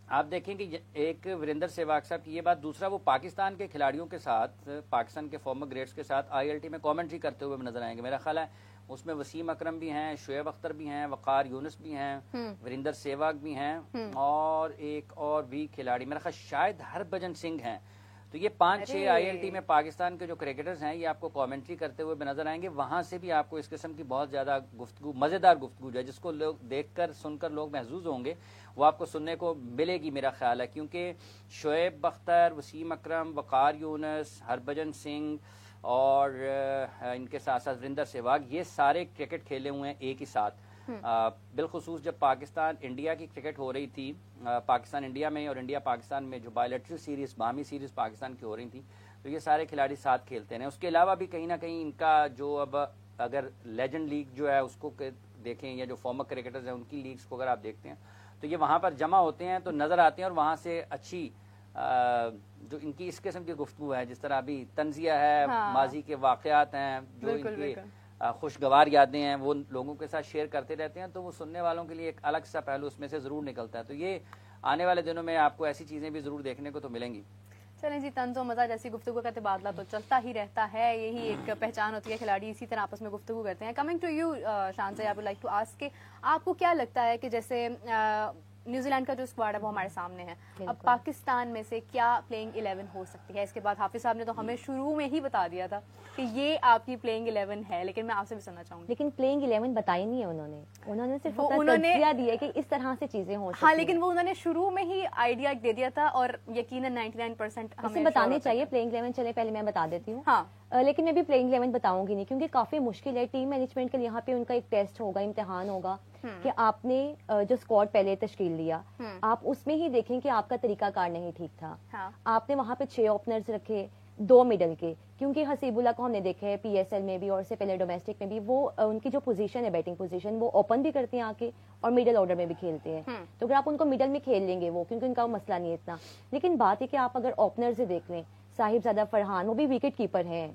آپ دیکھیں کہ ایک وریندر سہواگ صاحب کی یہ بات, دوسرا وہ پاکستان کے کھلاڑیوں کے ساتھ, پاکستان کے فارمر گریڈز کے ساتھ ILT میں کامنٹری کرتے ہوئے نظر آئیں گے. میرا خیال ہے اس میں وسیم اکرم بھی ہیں, شعیب اختر بھی ہیں, وقار یونس بھی ہیں, وریندر سہواگ بھی ہیں, اور ایک اور بھی کھلاڑی میرا خیال شاید ہربھجن سنگھ ہیں. تو یہ 5-6 ILT میں پاکستان کے جو کرکٹرز ہیں یہ آپ کو کامنٹری کرتے ہوئے نظر آئیں گے. وہاں سے بھی آپ کو اس قسم کی بہت زیادہ گفتگو, مزیدار گفتگو جو ہے جس کو لوگ دیکھ کر سن کر لوگ محظوظ ہوں گے, وہ آپ کو سننے کو ملے گی میرا خیال ہے. کیونکہ شعیب اختر, وسیم اکرم, وقار یونس, ہربھجن سنگھ اور ان کے ساتھ ساتھ وریندر سہواگ, یہ سارے کرکٹ کھیلے ہوئے ہیں ایک ہی ساتھ. بالخصوص جب پاکستان انڈیا کی کرکٹ ہو رہی تھی, پاکستان انڈیا میں اور انڈیا پاکستان میں جو بائیلیٹرل سیریز, باہمی سیریز پاکستان کی ہو رہی تھی, تو یہ سارے کھلاڑی ساتھ کھیلتے ہیں. اس کے علاوہ بھی کہیں نہ کہیں ان کا جو اب اگر لیجنڈ لیگ جو ہے اس کو دیکھیں یا جو فارمر کرکٹرز ہیں ان کی لیگز کو اگر آپ دیکھتے ہیں تو یہ وہاں پر جمع ہوتے ہیں تو نظر آتے ہیں, اور وہاں سے اچھی جو ان کی اس قسم کی گفتگو ہے, جس طرح ابھی تنزیہ ہے, ماضی کے واقعات ہیں, جو ان کی خوشگوار یادیں ہیں, وہ لوگوں کے ساتھ شیئر کرتے رہتے ہیں, تو وہ سننے والوں کے لیے ایک الگ سا پہلو اس میں سے ضرور نکلتا ہے. تو یہ آنے والے دنوں میں آپ کو ایسی چیزیں بھی ضرور دیکھنے کو تو ملیں گی. چلیں جی, طنز و مزاح جیسی گفتگو کا تبادلہ تو چلتا ہی رہتا ہے, یہی ایک پہچان ہوتی ہے, کھلاڑی اسی طرح آپس میں گفتگو کرتے ہیں. کمنگ ٹو یو شان سے, I would like to ask کہ آپ کو کیا لگتا ہے کہ جیسے نیوزی لینڈ کا جو اسکواڈ ہے وہ ہمارے سامنے ہے, اب پاکستان میں سے کیا پلینگ 11 ہو سکتی ہے؟ اس کے بعد حافظ صاحب نے تو ہمیں شروع میں ہی بتا دیا تھا کہ یہ آپ کی پلینگ 11 ہے, لیکن میں آپ سے بھی سننا چاہوں گی. لیکن پلینگ 11 بتائی نہیں ہے انہوں نے صرف تجزیہ دیا کہ اس طرح سے چیزیں ہو سکتی ہیں. ہاں, لیکن وہ انہوں نے شروع میں ہی آئیڈیا دے دیا تھا, اور یقیناً 99% ہمیں بتانے چاہیے. پلینگ 11 چلے پہلے میں بتا دیتی ہوں. ہاں, لیکن میں بھی پلینگ 11 بتاؤں گی نہیں, کیونکہ کافی مشکل ہے. ٹیم مینجمنٹ کے لیے یہاں پہ ان کا ایک ٹیسٹ ہوگا, امتحان ہوگا کہ آپ نے جو اسکواڈ پہلے تشکیل دیا, آپ اس میں ہی دیکھیں کہ آپ کا طریقہ کار نہیں ٹھیک تھا. آپ نے وہاں پہ 6 اوپنرز رکھے, 2 مڈل کے, کیونکہ حسیب اللہ کو ہم نے دیکھا ہے PSL میں بھی اور اس سے پہلے ڈومیسٹک میں بھی, وہ ان کی جو پوزیشن ہے, بیٹنگ پوزیشن, وہ اوپن بھی کرتے ہیں آ کے اور مڈل آرڈر میں بھی کھیلتے ہیں. تو اگر آپ ان کو مڈل میں کھیل لیں گے وہ, کیونکہ ان کا مسئلہ نہیں ہے اتنا. لیکن بات ہے کہ آپ اگر اوپنر سے دیکھ لیں, صاحب زادہ فرحان وہ بھی وکٹ کیپر ہیں,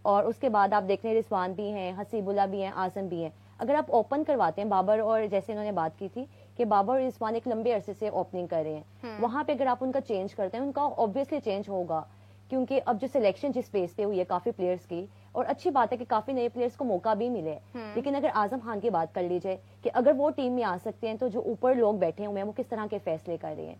اور اس کے بعد آپ دیکھ لیں رضوان بھی ہیں, حسیب اللہ بھی ہیں, اعظم بھی ہیں. اگر آپ اوپن کرواتے ہیں بابر, اور جیسے انہوں نے بات کی تھی کہ بابر اور رضوان ایک لمبے عرصے سے اوپننگ کر رہے ہیں, وہاں پہ اگر آپ ان کا چینج کرتے ہیں, ان کا obviously چینج ہوگا, کیونکہ اب جو سلیکشن جس بیس پہ ہوئی ہے کافی پلیئرز کی, اور اچھی بات ہے کہ کافی نئے پلیئرز کو موقع بھی ملے. لیکن اگر اعظم خان کی بات کر لی جائے کہ اگر وہ ٹیم میں آ سکتے ہیں تو جو اوپر لوگ بیٹھے ہوئے ہیں وہ کس طرح کے فیصلے کر رہے ہیں.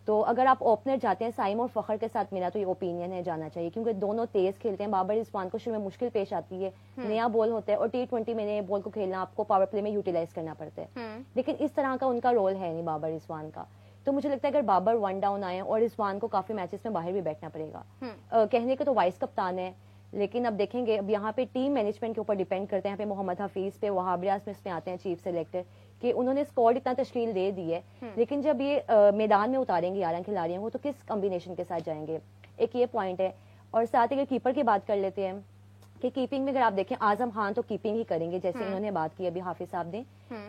تو اگر آپ اوپنر جاتے ہیں سائم اور فخر کے ساتھ, میرا تو یہ اوپینین ہے جانا چاہیے, کیونکہ دونوں تیز کھیلتے ہیں. بابر رضوان کو شروع میں مشکل پیش آتی ہے, نیا بال ہوتا ہے, اور T20 میں نئے بال کو کھیلنا آپ کو پاور پلے میں یوٹیلائز کرنا پڑتا ہے. لیکن اس طرح کا ان کا رول ہے نہیں بابر رضوان کا. تو مجھے لگتا ہے اگر بابر 1 ڈاؤن آئے, اور رضوان کو کافی میچز میں باہر بھی بیٹھنا پڑے گا, کہنے کے تو وائس کپتان ہے, لیکن اب دیکھیں گے. اب یہاں پہ ٹیم مینجمنٹ کے اوپر ڈیپینڈ کرتے ہیں. یہاں پہ محمد حفیظ پہ, وہاب ریاض میں اس میں آتے ہیں چیف سلیکٹر, کہ انہوں نے اسکواڈ اتنا تشکیل دے دی ہے, لیکن جب یہ میدان میں اتاریں گے 11 کھلاڑیوں کو تو کس کمبینیشن کے ساتھ جائیں گے, ایک یہ پوائنٹ ہے. اور ساتھ اگر کیپر کی بات کر لیتے ہیں کہ کیپنگ میں اگر آپ دیکھیں اعظم خان تو کیپنگ ہی کریں گے, جیسے انہوں نے بات کی ابھی حافظ صاحب نے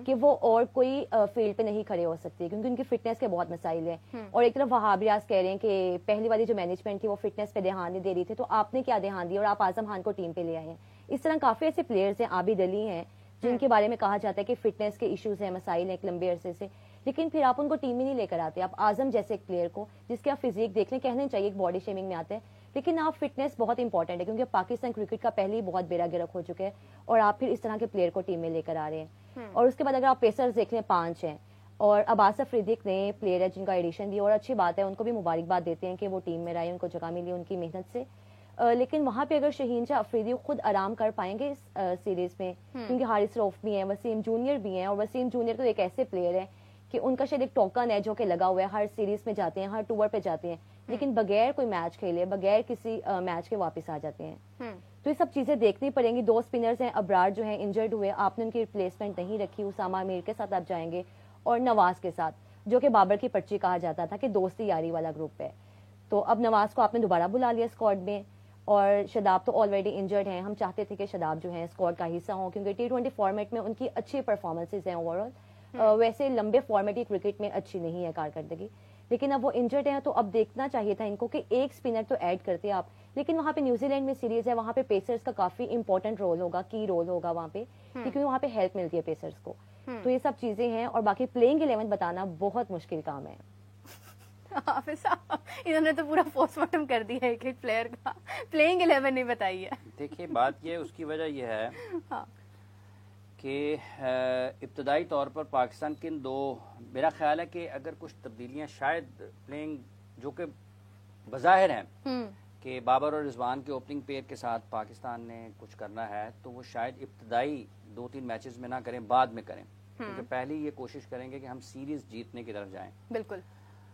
کہ وہ اور کوئی فیلڈ پہ نہیں کھڑے ہو سکتے کیونکہ ان کی فٹنس کے بہت مسائل ہیں. اور ایک طرف وہاب ریاض کہہ رہے ہیں کہ پہلی والی جو مینجمنٹ تھی وہ فٹنس پہ دھیان نہیں دے رہی تھی, تو آپ نے کیا دھیان دیا اور آپ اعظم خان کو ٹیم پہ لے آئے ہیں. اس طرح کافی ایسے پلیئرز ہیں, عابد علی ہیں, جن کے بارے میں کہا جاتا ہے کہ فٹنس کے ایشوز ہیں, مسائل ہیں ایک لمبے عرصے سے, لیکن پھر آپ ان کو ٹیم میں نہیں لے کر آتے. آپ اعظم جیسے ایک پلیئر کو جس کے آپ فزیک دیکھ لیں, کہنا چاہیے ایک باڈی شیمنگ میں آتا ہے, لیکن آپ فٹنس بہت امپورٹنٹ ہے, کیونکہ پاکستان کرکٹ کا پہلے ہی بہت بیڑا گرک ہو چکا ہے, اور آپ پھر اس طرح کے پلیئر کو ٹیم میں لے کر آ رہے ہیں. اور اس کے بعد اگر آپ پیسرز دیکھ لیں 5 ہیں, اور عباس افریدی نئے پلیئر ہے جن کا ایڈیشن بھی, اور اچھی بات ہے, ان کو بھی مبارکباد دیتے ہیں کہ وہ ٹیم میں رہے, ان کو جگہ ملی ان کی محنت سے. لیکن وہاں پہ اگر شہین شاہ افریدی خود آرام کر پائیں گے اس سیریز میں, کیونکہ حارث روف بھی ہیں, وسیم جونیئر بھی ہیں, اور وسیم جونیئر تو ایک ایسے پلیئر ہیں کہ ان کا شاید ایک ٹوکن ہے جو کہ لگا ہوا ہے, ہر سیریز میں جاتے ہیں, ہر ٹور پہ جاتے ہیں, لیکن بغیر کوئی میچ کھیلے, بغیر کسی میچ کے واپس آ جاتے ہیں. تو یہ سب چیزیں دیکھنی پڑیں گی. 2 اسپنرز ہیں, ابرار جو ہیں انجرڈ ہوئے, آپ نے ان کی ریپلیسمنٹ نہیں رکھی, اسامہ امیر کے ساتھ آپ جائیں گے, اور نواز کے ساتھ, جو کہ بابر کی پرچی کہا جاتا تھا کہ دوستی یاری والا گروپ ہے. تو اب نواز کو آپ نے دوبارہ بلا لیا اسکواڈ میں, اور شاداب تو آلریڈی انجرڈ ہیں. ہم چاہتے تھے کہ شاداب جو ہیں اسکواڈ کا حصہ ہوں, کیونکہ T20 فارمیٹ میں ان کی اچھی پرفارمنسز ہیں اوور آل. ویسے لمبے فارمیٹی کرکٹ میں اچھی نہیں ہے کارکردگی, لیکن اب وہ انجرڈ ہیں تو اب دیکھنا چاہیے تھا ان کو کہ ایک اسپنر تو ایڈ کرتے آپ. لیکن وہاں پہ نیوزی لینڈ میں سیریز ہے, وہاں پہ پیسرز کا کافی امپورٹنٹ رول ہوگا, کی رول ہوگا وہاں پہ, کیونکہ وہاں پہ ہیلپ ملتی ہے پیسرز کو. تو یہ سب چیزیں ہیں, اور باقی پلینگ 11 بتانا بہت مشکل کام ہے. حافظ صاحب انہوں نے تو پورا پوسٹ مارٹم کر دیا ایک ایک پلیئر کا, پلینگ 11 نہیں بتائی ہے. دیکھیے بات یہ, اس کی وجہ یہ ہے کہ ابتدائی طور پر پاکستان کے ان دو, میرا خیال ہے کہ اگر کچھ تبدیلیاں شاید پلینگ جو کہ بظاہر ہیں کہ بابر اور رضوان کے اوپننگ پیئر کے ساتھ پاکستان نے کچھ کرنا ہے, تو وہ شاید ابتدائی 2-3 میچز میں نہ کریں, بعد میں کریں, کیونکہ پہلے یہ کوشش کریں گے کہ ہم سیریز جیتنے کی طرف جائیں. بالکل.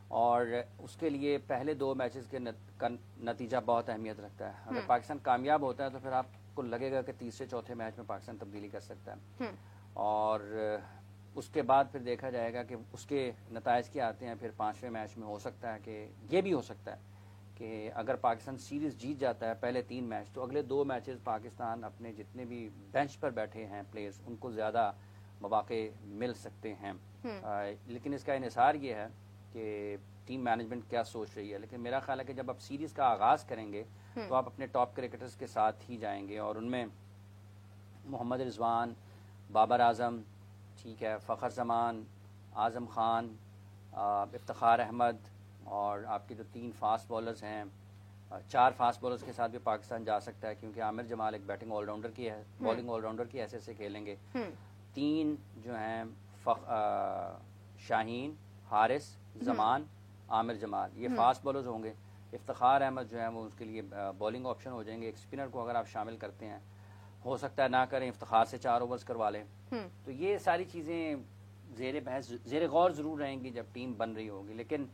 اور اس کے لیے پہلے 2 میچز کے نتیجہ بہت اہمیت رکھتا ہے. اگر پاکستان کامیاب ہوتا ہے تو پھر آپ کو لگے گا کہ تیسرے چوتھے میچ میں پاکستان تبدیلی کر سکتا ہے, اور اس کے بعد پھر دیکھا جائے گا کہ اس کے نتائج کیا آتے ہیں. پھر 5ویں میچ میں ہو سکتا ہے کہ یہ بھی ہو سکتا ہے کہ اگر پاکستان سیریز جیت جاتا ہے پہلے 3 میچ, تو اگلے 2 میچز پاکستان اپنے جتنے بھی بینچ پر بیٹھے ہیں پلیئرز ان کو زیادہ مواقع مل سکتے ہیں. لیکن اس کا انحصار یہ ہے کہ ٹیم مینجمنٹ کیا سوچ رہی ہے. لیکن میرا خیال ہے کہ جب آپ سیریز کا آغاز کریں گے تو آپ اپنے ٹاپ کرکٹرز کے ساتھ ہی جائیں گے, اور ان میں محمد رضوان, بابر اعظم, ٹھیک ہے, فخر زمان, اعظم خان, افتخار احمد, اور آپ کے جو 3 فاسٹ بالرز ہیں, 4 فاسٹ بالرز کے ساتھ بھی پاکستان جا سکتا ہے, کیونکہ عامر جمال ایک بیٹنگ آل راؤنڈر کی ہے, بالنگ آل راؤنڈر کی حیثیت سے کھیلیں گے. 3 جو ہیں شاہین, حارث, زمان, عامر جمال, یہ فاسٹ بالرز ہوں گے. افتخار احمد جو ہے وہ اس کے لیے بالنگ آپشن ہو جائیں گے. ایک اسپنر کو اگر آپ شامل کرتے ہیں, ہو سکتا ہے نہ کریں, افتخار سے 4 اوورز کروا لیں. تو یہ ساری چیزیں زیر بحث زیر غور ضرور رہیں گی جب ٹیم بن رہی ہوگی. لیکن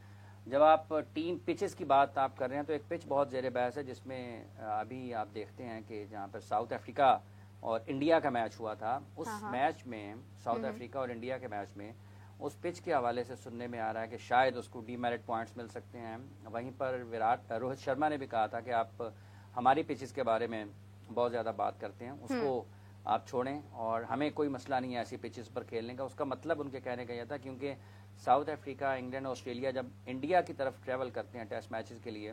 جب آپ ٹیم پچز کی بات آپ کر رہے ہیں تو ایک پچ بہت زیر بحث ہے, جس میں ابھی آپ دیکھتے ہیں کہ جہاں پر ساؤتھ افریقہ اور انڈیا کا میچ ہوا تھا, اس میچ میں ساؤتھ افریقہ اور انڈیا کے میچ میں اس پچ کے حوالے سے سننے میں آ رہا ہے کہ شاید اس کو ڈی میرٹ پوائنٹس مل سکتے ہیں. وہیں پر روہت شرما نے بھی کہا تھا کہ آپ ہماری پچز کے بارے میں بہت زیادہ بات کرتے ہیں, اس کو آپ چھوڑیں اور ہمیں کوئی مسئلہ نہیں ہے ایسی پچز پر کھیلنے کا. اس کا مطلب ان کے کہنے کا یہ تھا کیونکہ ساؤتھ افریقہ, انگلینڈ, آسٹریلیا جب انڈیا کی طرف ٹریول کرتے ہیں ٹیسٹ میچز کے لیے,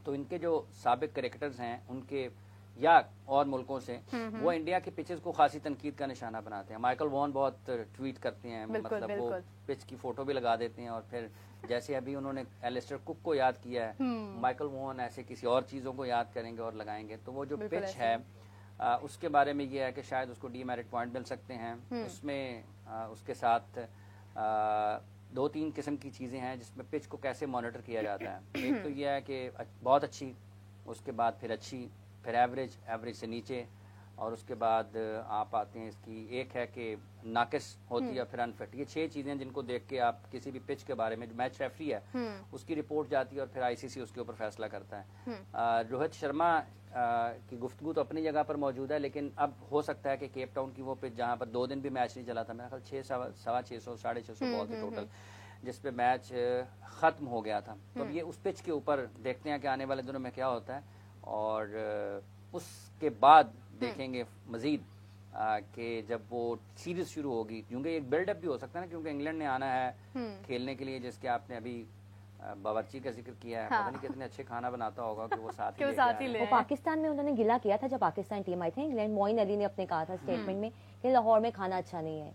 تو ان کے جو سابق کرکٹرز ہیں ان کے یا اور ملکوں سے, وہ انڈیا کی پچز کو خاصی تنقید کا نشانہ بناتے ہیں. مائیکل وون بہت ٹویٹ کرتے ہیں, مطلب وہ پچ کی فوٹو بھی لگا دیتے ہیں, اور پھر جیسے ابھی انہوں نے ایلسٹر کک کو یاد کیا ہے, مائیکل وون ایسے کسی اور چیزوں کو یاد کریں گے اور لگائیں گے. تو وہ جو پچ ہے اس کے بارے میں یہ ہے کہ شاید اس کو ڈی میرٹ پوائنٹ مل سکتے ہیں. اس میں اس کے ساتھ 2-3 قسم کی چیزیں ہیں جس میں پچ کو کیسے مانیٹر کیا جاتا ہے. ایک تو یہ ہے کہ بہت اچھی, اس کے بعد پھر اچھی, پھر ایوریج, ایوریج سے نیچے, اور اس کے بعد آپ آتے ہیں اس کی ایک ہے کہ ناقص ہوتی ہے, پھر انفٹ. یہ 6 چیزیں جن کو دیکھ کے آپ کسی بھی پچ کے بارے میں, جو میچ ریفری ہے اس کی رپورٹ جاتی ہے, اور پھر ICC اس کے اوپر فیصلہ کرتا ہے. روہت شرما کی گفتگو تو اپنی جگہ پر موجود ہے, لیکن اب ہو سکتا ہے کہ کیپ ٹاؤن کی وہ پچ جہاں پر 2 دن بھی میچ نہیں چلا تھا, میرا خیال 600 650 بال تھے ٹوٹل, جس پہ میچ ختم ہو گیا تھا. تو اب یہ اس پچ کے اوپر دیکھتے ہیں کہ آنے والے دنوں میں کیا ہوتا ہے, اور اس کے بعد دیکھیں گے مزید کہ جب وہ سیریز شروع ہوگی, کیونکہ ایک بلڈ اپ بھی ہو سکتا ہے نا, کیونکہ انگلینڈ نے آنا ہے کھیلنے کے لیے, جس کے آپ نے ابھی باورچی کا ذکر کیا ہے, پتہ نہیں کتنے اچھے کھانا بناتا ہوگا کہ وہ ساتھ ہی لے. وہ پاکستان میں انہوں نے گلا کیا تھا جب پاکستان ٹیم آئی تھی انگلینڈ, معین علی نے اپنے کہا تھا اسٹیٹمنٹ میں کہ لاہور میں کھانا اچھا نہیں ہے.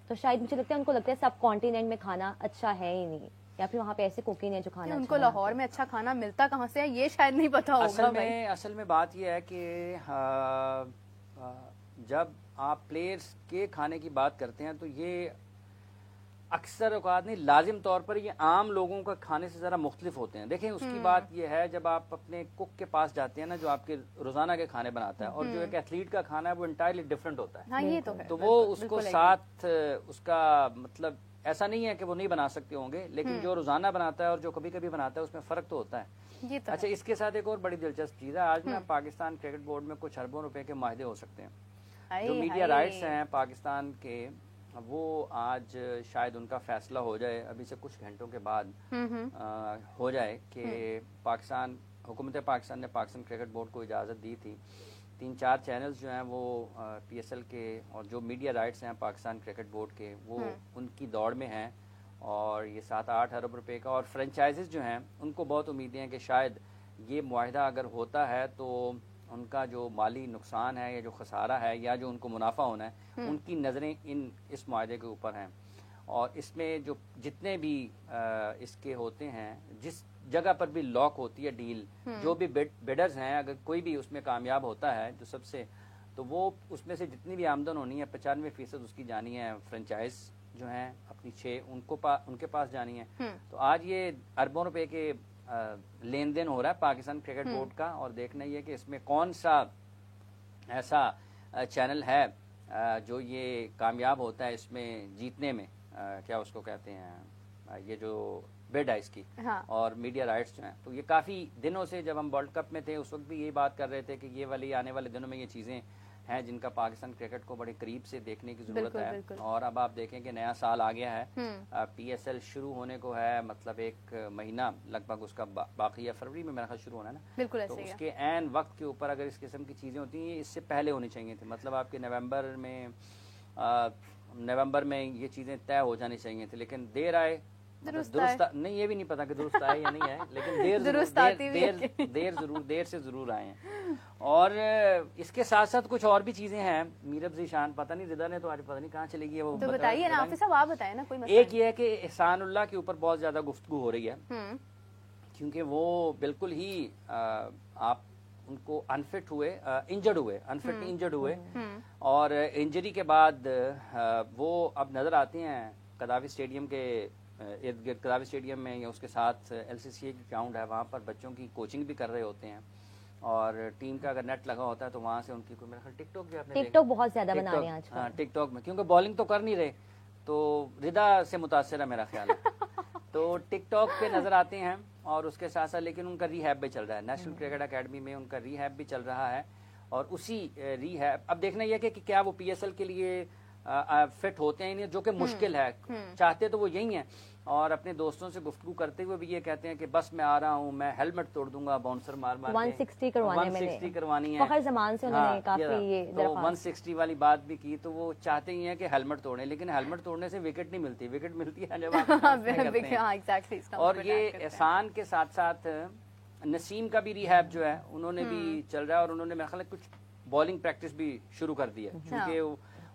تو شاید مجھے لگتا ہے ان کو لگتا ہے سب کانٹیننٹ میں کھانا اچھا ہے ہی نہیں, یا پھر وہاں پہ ایسے کوکنگ ہے جو کھانا ان کو لاہور میں اچھا کھانا ملتا کہاں سے ہے یہ شاید نہیں پتا ہوگا. اصل میں بات یہ ہے کہ جب آپ پلیئرز کے کھانے کی بات کرتے ہیں تو یہ اکثر اوقات نہیں, لازم طور پر یہ عام لوگوں کا کھانے سے ذرا مختلف ہوتے ہیں. دیکھیں اس کی بات یہ ہے, جب آپ اپنے کک کے پاس جاتے ہیں نا, جو آپ کے روزانہ کے کھانے بناتا ہے, اور جو ایک ایتھلیٹ کا کھانا ہے وہ انٹائرلی ڈفرینٹ ہوتا ہے. تو وہ اس کو ساتھ اس کا مطلب ایسا نہیں ہے کہ وہ نہیں بنا سکتے ہوں گے, لیکن جو روزانہ بناتا ہے اور جو کبھی کبھی بناتا ہے اس میں فرق تو ہوتا ہے. اچھا, اس کے ساتھ ایک اور بڑی دلچسپ چیز ہے, آج میں پاکستان کرکٹ بورڈ میں کچھ اربوں روپے کے معاہدے ہو سکتے ہیں. جو میڈیا رائٹس ہیں پاکستان کے, وہ آج شاید ان کا فیصلہ ہو جائے, ابھی سے کچھ گھنٹوں کے بعد ہو جائے کہ پاکستان, حکومت پاکستان نے پاکستان کرکٹ بورڈ کو اجازت دی تھی 3-4 چینلز جو ہیں وہ PSL کے, اور جو میڈیا رائٹس ہیں پاکستان کرکٹ بورڈ کے, وہ ان کی دوڑ میں ہیں, اور یہ 7-8 ارب روپے کا. اور فرنچائزز جو ہیں ان کو بہت امیدیں ہیں کہ شاید یہ معاہدہ اگر ہوتا ہے تو ان کا جو مالی نقصان ہے یا جو خسارہ ہے یا جو ان کو منافع ہونا ہے ان کی نظریں اس معاہدے کے اوپر ہیں. اور اس میں جو جتنے بھی اس کے ہوتے ہیں, جس جگہ پر بھی لاک ہوتی ہے ڈیل, جو بھی بیڈرز ہیں, اگر کوئی بھی اس میں کامیاب ہوتا ہے جو سب سے, تو وہ اس میں سے جتنی بھی آمدن ہونی ہے 95% اس کی جانی ہے فرنچائز جو ہیں اپنی 6 ان کے پاس جانی ہے. تو آج یہ اربوں روپے کے لین دین ہو رہا ہے پاکستان کرکٹ بورڈ کا, اور دیکھنا یہ کہ اس میں کون سا ایسا چینل ہے جو یہ کامیاب ہوتا ہے اس میں جیتنے میں, کیا اس کو کہتے ہیں, یہ جو بیڈ ہے اس کی اور میڈیا رائٹس جو ہیں. تو یہ کافی دنوں سے جب ہم ورلڈ کپ میں تھے اس وقت بھی یہی بات کر رہے تھے کہ یہ والی آنے والے دنوں میں یہ چیزیں ہیں جن کا پاکستان کرکٹ کو بڑے قریب سے دیکھنے کی ضرورت ہے. اور اب آپ دیکھیں کہ نیا سال آ گیا ہے, پی ایس ایل شروع ہونے کو ہے, مطلب 1 مہینہ لگ بھگ اس کا باقی ہے, فروری میں میرا خیال شروع ہونا ہے نا. تو اس کے عین وقت کے اوپر اگر اس قسم کی چیزیں ہوتی ہیں اس سے پہلے ہونی چاہیے تھی, مطلب آپ کے نومبر میں یہ چیزیں طے ہو جانی چاہیے تھی, لیکن دیر آئے درست نہیں, یہ بھی نہیں پتا کہ درست آئے یا نہیں آئے, لیکن دیر سے ضرور آئے ہیں. اور اس کے ساتھ ساتھ کچھ اور بھی چیزیں ہیں میرب ذیشان, پتہ نہیں رضا نے تو آج پتہ نہیں کہاں چلے گئی ہے, وہ بتائیے نا آپ صاحب, آپ بتائیں نا. کوئی ایک یہ ہے کہ احسان اللہ کے اوپر بہت زیادہ گفتگو ہو رہی ہے کیونکہ وہ بالکل ہی آپ ان کو انفٹ ہوئے, انجرڈ ہوئے, اور انجری کے بعد وہ اب نظر آتے ہیں قذافی اسٹیڈیم کے ارد گرد. قذافی اسٹیڈیم میں یا اس کے ساتھ ایل سی سی اے کی گراؤنڈ ہے, وہاں پر بچوں کی کوچنگ بھی کر رہے ہوتے ہیں, اور ٹیم کا اگر نیٹ لگا ہوتا ہے تو وہاں سے ان کی میرا خیال ٹک ٹاک بھی آپ نے ٹک ٹاک بہت زیادہ بنا رہے ہیں آج کل. ٹک ٹاک میں کیونکہ بالنگ تو کر نہیں رہے تو رضا سے متاثر ہے میرا خیال ہے, تو ٹک ٹاک پہ نظر آتے ہیں. اور اس کے ساتھ ساتھ لیکن ان کا ری ہیب بھی چل رہا ہے, نیشنل کرکٹ اکیڈمی میں ان کا ری ہیب بھی چل رہا ہے, اور اسی ری ہیب اب دیکھنا یہ کہ کیا وہ پی ایس ایل کے لیے فٹ ہوتے ہیں, جو کہ مشکل ہے. چاہتے تو وہ یہی ہیں, اور اپنے دوستوں سے گفتگو کرتے ہوئے بھی یہ کہتے ہیں کہ بس میں آ رہا ہوں, میں ہیلمٹ توڑ دوں گا باؤنسر مار 160 کروانی ہے. فخر زمان سے انہوں نے کافی 160 والی بات بھی کی, تو وہ چاہتے ہی ہیں کہ ہیلمٹ توڑیں, لیکن ہیلمٹ توڑنے سے وکٹ نہیں ملتی, وکٹ ملتی ہے جب آپ. اور یہ احسان کے ساتھ ساتھ نسیم کا بھی ریہیب جو ہے انہوں نے بھی چل رہا ہے, اور انہوں نے میرا خیال ہے کچھ بالنگ پریکٹس بھی شروع کر دی ہے, کیونکہ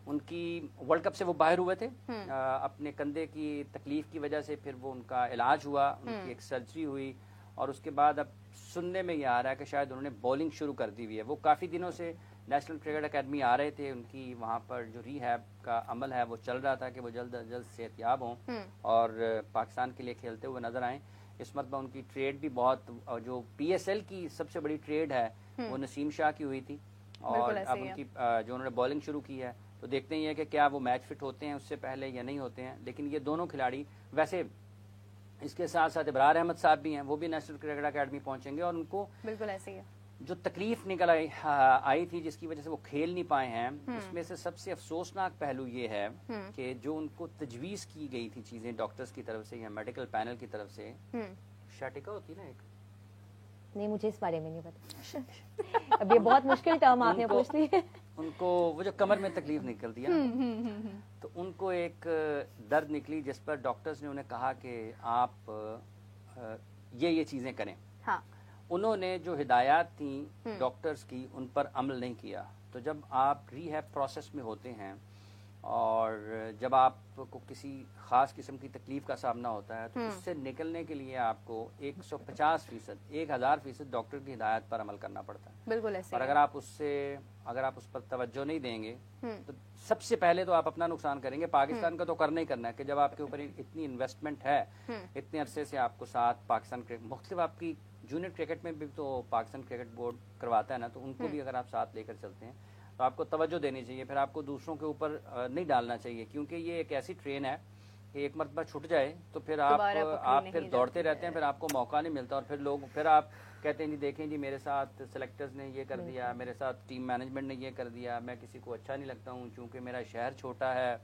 ان کی ورلڈ کپ سے وہ باہر ہوئے تھے اپنے کندھے کی تکلیف کی وجہ سے, پھر وہ ان کا علاج ہوا, ان کی ایک سرجری ہوئی, اور اس کے بعد اب سننے میں یہ آ رہا ہے کہ شاید انہوں نے بالنگ شروع کر دی ہوئی ہے. وہ کافی دنوں سے نیشنل کرکٹ اکیڈمی آ رہے تھے, ان کی وہاں پر جو ری ہیب کا عمل ہے وہ چل رہا تھا کہ وہ جلد از جلد صحت یاب ہوں اور پاکستان کے لیے کھیلتے ہوئے نظر آئیں. اس مرتبہ ان کی ٹریڈ بھی بہت, جو پی ایس ایل کی سب سے بڑی ٹریڈ ہے وہ نسیم شاہ کی ہوئی تھی, اور اب ان کی جو انہوں نے بالنگ شروع کی ہے, تو دیکھتے ہیں کہ کیا وہ میچ فٹ ہوتے ہیں اس سے پہلے یا نہیں ہوتے ہیں. لیکن یہ دونوں کھلاڑی, ویسے اس کے ساتھ ساتھ ابرار احمد صاحب بھی ہیں, وہ بھی نیشنل کرکٹ اکیڈمی پہنچیں گے, اور ان کو بالکل ایسے ہی جو تکلیف نکل آئی تھی جس کی وجہ سے وہ کھیل نہیں پائے ہیں, اس میں سے سب سے افسوسناک پہلو یہ ہے کہ جو ان کو تجویز کی گئی تھی چیزیں ڈاکٹرز کی طرف سے یا میڈیکل پینل کی طرف سے, شاٹیکا ہوتی نا ایک, نہیں مجھے اس بارے میں نہیں پتا, اب یہ بہت مشکل ٹرم آپ نے پوچھ لی ہے. ان کو وہ جو کمر میں تکلیف نکلتی ہے تو ان کو ایک درد نکلی جس پر ڈاکٹرز نے انہیں کہا کہ آپ یہ چیزیں کریں. انہوں نے جو ہدایات تھیں ڈاکٹرز کی ان پر عمل نہیں کیا. تو جب آپ ری ہیب پروسیس میں ہوتے ہیں اور جب آپ کو کسی خاص قسم کی تکلیف کا سامنا ہوتا ہے تو اس سے نکلنے کے لیے آپ کو 150%, 1000% ڈاکٹر کی ہدایت پر عمل کرنا پڑتا ہے. بالکل ایسے. اور اگر آپ اس پر توجہ نہیں دیں گے تو سب سے پہلے تو آپ اپنا نقصان کریں گے. پاکستان کا تو کرنا ہی کرنا ہے کہ جب آپ کے اوپر اتنی انویسٹمنٹ ہے, اتنے عرصے سے آپ کو ساتھ پاکستان مختلف آپ کی جونیئر کرکٹ میں بھی تو پاکستان کرکٹ بورڈ کرواتا ہے نا, تو ان کو بھی اگر آپ ساتھ لے کر چلتے ہیں تو آپ کو توجہ دینی چاہیے. پھر آپ کو دوسروں کے اوپر نہیں ڈالنا چاہیے, کیونکہ یہ ایک ایسی ٹرین ہے کہ ایک مرتبہ چھٹ جائے تو پھر آپ پھر دوڑتے رہتے ہیں, پھر آپ کو موقع نہیں ملتا, اور پھر آپ کہتے ہیں جی دیکھیں جی میرے ساتھ سلیکٹرز نے یہ کر دیا, میرے ساتھ ٹیم مینجمنٹ نے یہ کر دیا, میں کسی کو اچھا نہیں لگتا ہوں چونکہ میرا شہر چھوٹا ہے.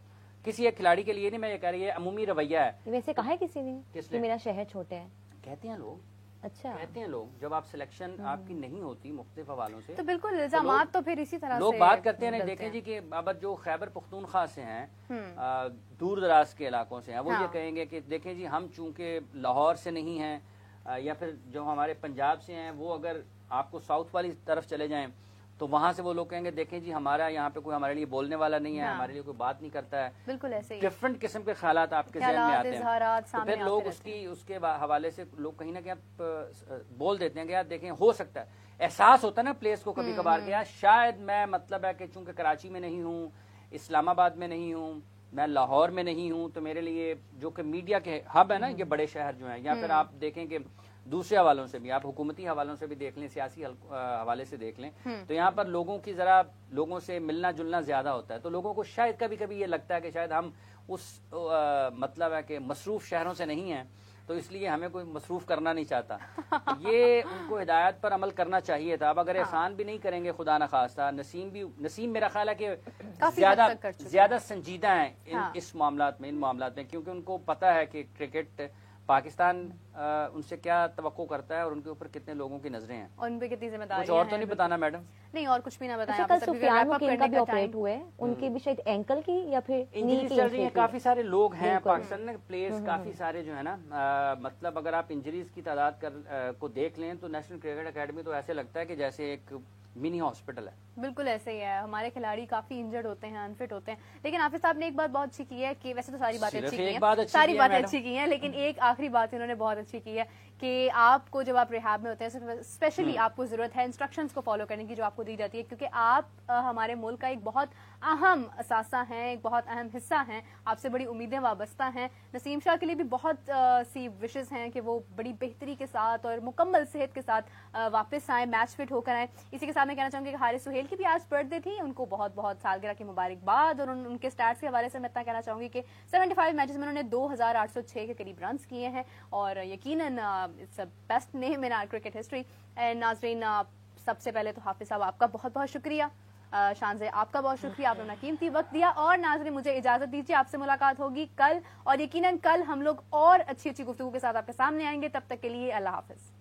کسی ایک کھلاڑی کے لیے نہیں, میں یہ کہہ رہی ہے عمومی رویہ ہے. ویسے کہا ہے کسی نے کہ میرا شہر چھوٹا ہے, کہتے ہیں لوگ, اچھا کہتے ہیں لوگ جب آپ سلیکشن آپ کی نہیں ہوتی مختلف حوالوں سے تو بالکل الزامات تو پھر اسی طرح لوگ سے بات کرتے ہیں. دیکھیں جی کہ اب جو خیبر پختونخوا سے ہیں دور دراز کے علاقوں سے ہیں وہ یہ کہیں گے کہ دیکھیں جی ہم چونکہ لاہور سے نہیں ہیں یا پھر جو ہمارے پنجاب سے ہیں وہ اگر آپ کو ساؤتھ والی طرف چلے جائیں تو وہاں سے وہ لوگ کہیں گے دیکھیں جی ہمارا یہاں پہ کوئی ہمارے لیے بولنے والا نہیں ہے, ہمارے لیے کوئی بات نہیں کرتا ہے. بالکل ایسے ہی ڈفرنٹ قسم کے خیالات آپ کے ذہن میں آتے ہیں تو پھر لوگ اس کے حوالے سے لوگ کہیں نہ کہیں بول دیتے ہیں کہ یار دیکھیں ہو سکتا ہے, احساس ہوتا ہے نا پلیس کو کبھی کبھار کہ یار شاید میں مطلب ہے کہ چونکہ کراچی میں نہیں ہوں, اسلام آباد میں نہیں ہوں, میں لاہور میں نہیں ہوں, تو میرے لیے جو کہ میڈیا کے ہب ہے نا یہ بڑے شہر جو ہیں, یا پھر آپ دیکھیں کہ دوسرے حوالوں سے بھی, آپ حکومتی حوالوں سے بھی دیکھ لیں, سیاسی حوالے سے دیکھ لیں, تو یہاں پر لوگوں کی ذرا لوگوں سے ملنا جلنا زیادہ ہوتا ہے, تو لوگوں کو شاید کبھی کبھی یہ لگتا ہے کہ شاید ہم اس مطلب ہے کہ مصروف شہروں سے نہیں ہیں تو اس لیے ہمیں کوئی مصروف کرنا نہیں چاہتا. یہ ان کو ہدایت پر عمل کرنا چاہیے تھا. اب اگر احسان بھی نہیں کریں گے خدا نخواستہ, نسیم میرا خیال ہے کہ زیادہ سنجیدہ ہیں ان معاملات میں, کیونکہ ان کو پتا ہے کہ کرکٹ پاکستان ان سے کیا توقع کرتا ہے اور ان کے اوپر کتنے لوگوں کی نظریں ہیں, ان پہ کتنی ذمہ داریاں ہیں. کچھ اور تو نہیں بتانا میڈم؟ نہیں اور کچھ بھی نہ بتایا. کل سفیان مکین کا بھی آپریٹ ہوا ہے, ان کے بھی شاید اینکل کی یا پھر انجریز چل رہی ہیں. کافی سارے لوگ ہیں پاکستان میں پلیئرز کافی سارے جو ہے نا, مطلب اگر آپ انجریز کی تعداد کو دیکھ لیں تو نیشنل کرکٹ اکیڈمی تو ایسے لگتا ہے کہ جیسے ایک منی ہاسپٹل ہے. بالکل ایسے ہی ہے, ہمارے کھلاڑی کافی انجرڈ ہوتے ہیں, انفٹ ہوتے ہیں. لیکن حافظ صاحب نے ایک بات بہت اچھی کی ہے کہ ویسے تو ساری باتیں اچھی کی ہیں, ساری باتیں اچھی کی ہیں, لیکن ایک آخری بات انہوں نے بہت اچھی کی ہے کہ آپ کو جب آپ ریہاب میں ہوتے ہیں اسپیشلی آپ کو ضرورت ہے انسٹرکشنز کو فالو کرنے کی جو آپ کو دی جاتی ہے, کیونکہ آپ ہمارے ملک کا ایک بہت اہم اثاثہ ہیں, ایک بہت اہم حصہ ہیں, آپ سے بڑی امیدیں وابستہ ہیں. نسیم شاہ کے لیے بھی بہت سی وشز ہیں کہ وہ بڑی بہتری کے ساتھ اور مکمل صحت کے ساتھ واپس آئیں, میچ فٹ ہو کر آئیں. اسی کے ساتھ میں کہنا چاہوں گی کہ حارث سہیل کی بھی آج برتھ ڈے تھی, ان کو بہت بہت سالگرہ کی مبارکباد. اور ان کے سٹیٹس کے حوالے سے میں اتنا کہنا چاہوں گی کہ 75 میچز میں انہوں نے 2806 کے قریب رنز کیے ہیں, اور یقیناً it's best name in our cricket history. ناظرین سب سے پہلے تو حافظ صاحب آپ کا بہت بہت شکریہ, شانزے آپ کا بہت شکریہ, آپ نے اپنا قیمتی وقت دیا. اور ناظرین مجھے اجازت دیجیے, آپ سے ملاقات ہوگی کل, اور یقیناً کل ہم لوگ اور اچھی اچھی گفتگو کے ساتھ آپ کے سامنے آئیں گے. تب تک کے لیے اللہ حافظ.